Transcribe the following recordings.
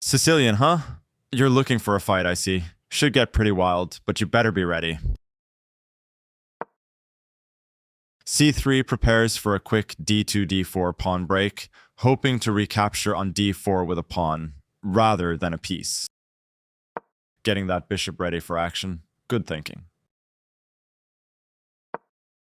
Sicilian, huh? You're looking for a fight, I see. Should get pretty wild, but you better be ready. C3 prepares for a quick d2-d4 pawn break, hoping to recapture on d4 with a pawn, rather than a piece. Getting that bishop ready for action. Good thinking.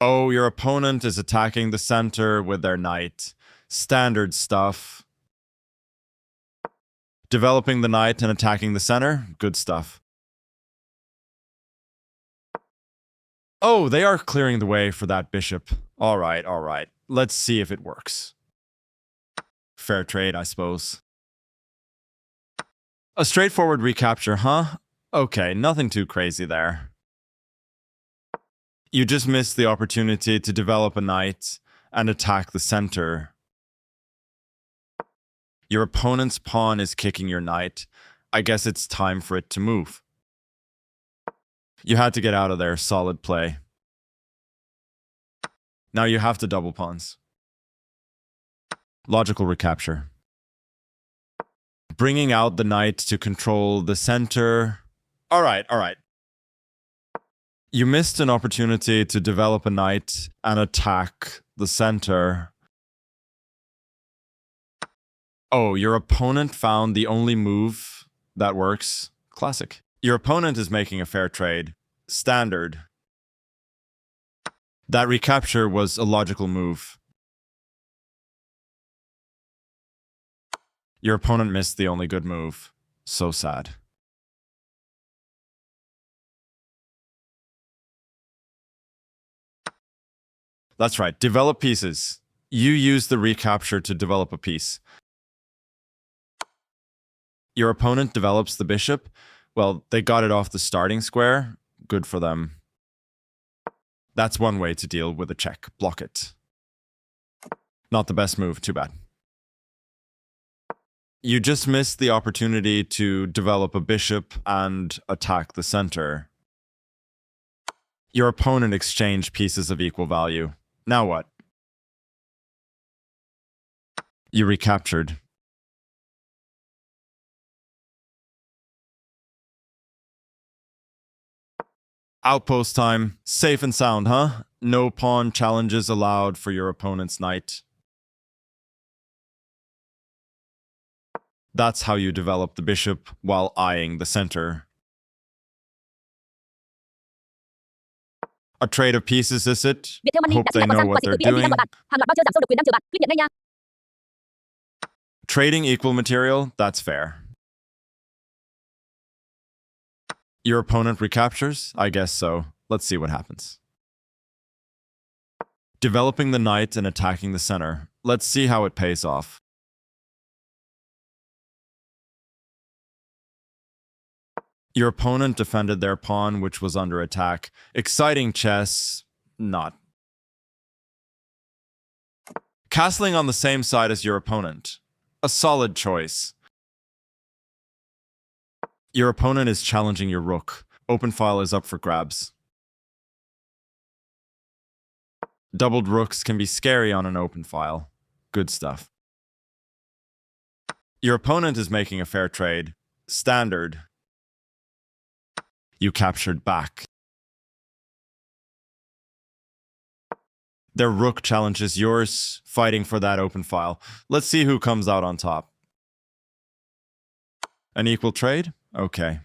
Oh, your opponent is attacking the center with their knight. Standard stuff. Developing the knight and attacking the center. Good stuff. Oh, they are clearing the way for that bishop. All right. Let's see if it works. Fair trade, I suppose. A straightforward recapture, huh? Okay, nothing too crazy there. You just missed the opportunity to develop a knight and attack the center. Your opponent's pawn is kicking your knight. I guess it's time for it to move. You had to get out of there. Solid play. Now you have to double pawns. Logical recapture. Bringing out the knight to control the center. All right. You missed an opportunity to develop a knight and attack the center. Oh, your opponent found the only move that works. Classic. Your opponent is making a fair trade. Standard. That recapture was a logical move. Your opponent missed the only good move. So sad. That's right, develop pieces. You use the recapture to develop a piece. Your opponent develops the bishop. Well, they got it off the starting square. Good for them. That's one way to deal with a check. Block it. Not the best move, too bad. You just missed the opportunity to develop a bishop and attack the center. Your opponent exchanged pieces of equal value. Now what? You recaptured. Outpost time. Safe and sound, huh? No pawn challenges allowed for your opponent's knight. That's how you develop the bishop while eyeing the center. A trade of pieces, is it? Hope they know what they're doing. Trading equal material, that's fair. Your opponent recaptures? I guess so. Let's see what happens. Developing the knight and attacking the center. Let's see how it pays off. Your opponent defended their pawn, which was under attack. Exciting chess. Not. Castling on the same side as your opponent. A solid choice. Your opponent is challenging your rook. Open file is up for grabs. Doubled rooks can be scary on an open file. Good stuff. Your opponent is making a fair trade. Standard. You captured back. Their rook challenges yours, fighting for that open file. Let's see who comes out on top. An equal trade? Okay.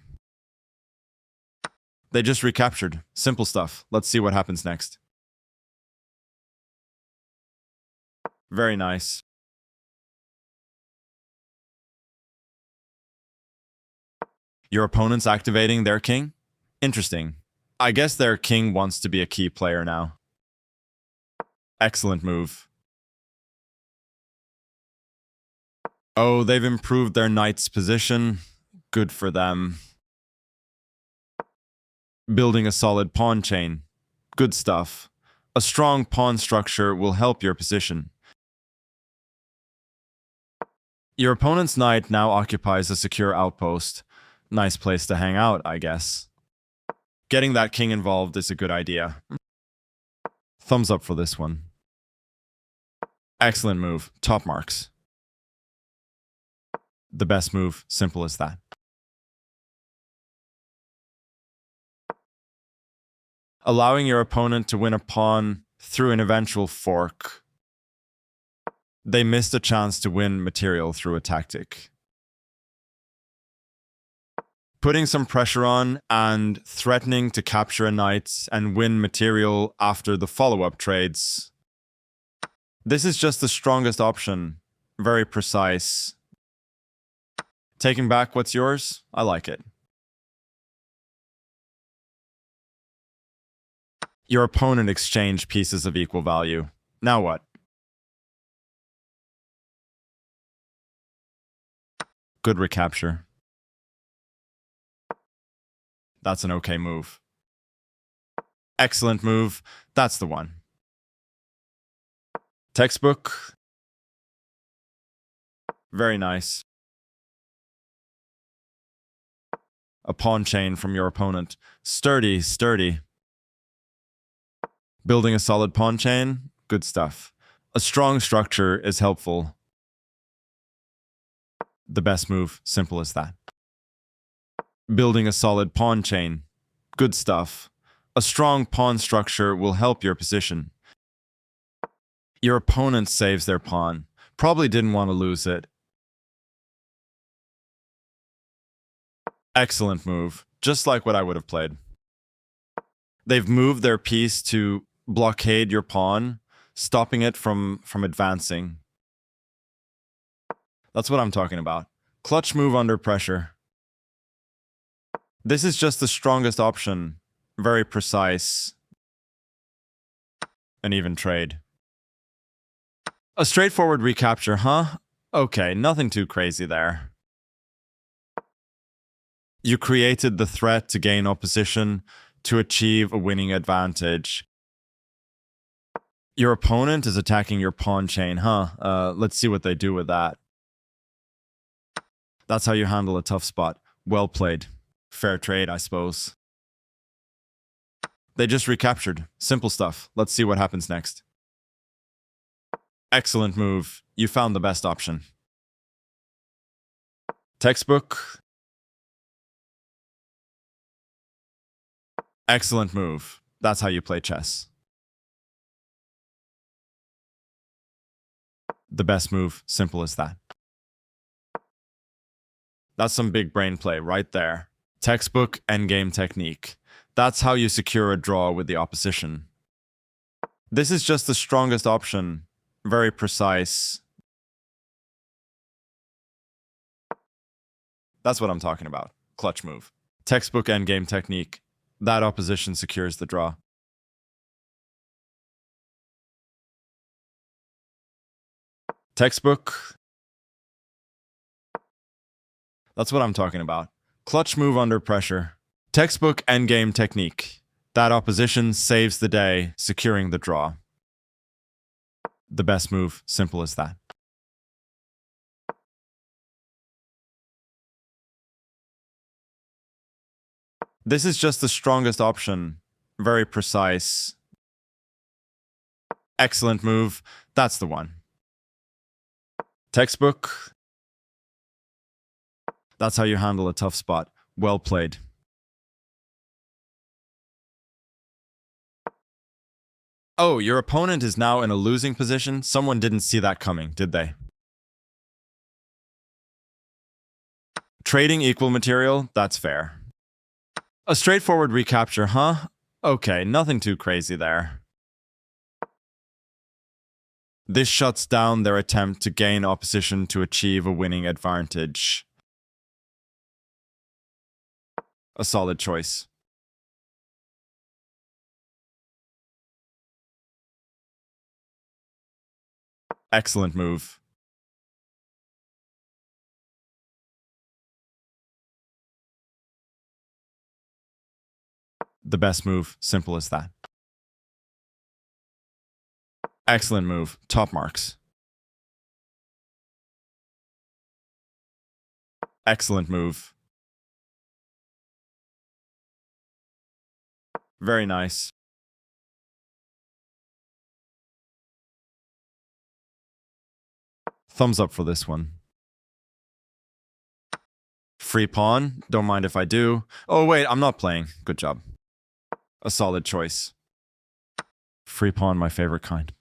They just recaptured. Simple stuff. Let's see what happens next. Very nice. Your opponent's activating their king? Interesting. I guess their king wants to be a key player now. Excellent move. Oh, they've improved their knight's position. Good for them. Building a solid pawn chain. Good stuff. A strong pawn structure will help your position. Your opponent's knight now occupies a secure outpost. Nice place to hang out, I guess. Getting that king involved is a good idea. Thumbs up for this one. Excellent move. Top marks. The best move, simple as that. Allowing your opponent to win a pawn through an eventual fork. They missed a chance to win material through a tactic. Putting some pressure on and threatening to capture a knight and win material after the follow-up trades. This is just the strongest option. Very precise. Taking back what's yours? I like it. Your opponent exchanged pieces of equal value. Now what? Good recapture. That's an okay move. Excellent move. That's the one. Textbook. Very nice. A pawn chain from your opponent. Sturdy, sturdy. Building a solid pawn chain. Good stuff. A strong structure is helpful. The best move, simple as that. Building a solid pawn chain. Good stuff. A strong pawn structure will help your position. Your opponent saves their pawn. Probably didn't want to lose it. Excellent move. Just like what I would have played. They've moved their piece to blockade your pawn, stopping it from advancing. That's what I'm talking about. Clutch move under pressure. This is just the strongest option. Very precise. An even trade. A straightforward recapture, huh? Okay, nothing too crazy there. You created the threat to gain opposition to achieve a winning advantage. Your opponent is attacking your pawn chain, huh? Let's see what they do with that. That's how you handle a tough spot. Well played. Fair trade, I suppose. They just recaptured. Simple stuff. Let's see what happens next. Excellent move. You found the best option. Textbook. Excellent move. That's how you play chess. The best move. Simple as that. That's some big brain play right there. Textbook endgame technique. That's how you secure a draw with the opposition. This is just the strongest option. Very precise. That's what I'm talking about. Clutch move. Textbook endgame technique. That opposition secures the draw. Textbook. That's what I'm talking about. Clutch move under pressure. Textbook endgame technique. That opposition saves the day, securing the draw. The best move, simple as that. This is just the strongest option. Very precise. Excellent move. That's the one. Textbook. That's how you handle a tough spot. Well played. Oh, your opponent is now in a losing position? Someone didn't see that coming, did they? Trading equal material? That's fair. A straightforward recapture, huh? Okay, nothing too crazy there. This shuts down their attempt to gain opposition to achieve a winning advantage. A solid choice. Excellent move. The best move, simple as that. Excellent move, top marks. Excellent move. Very nice. Thumbs up for this one. Free pawn. Don't mind if I do. Oh, wait, I'm not playing. Good job. A solid choice. Free pawn, my favorite kind.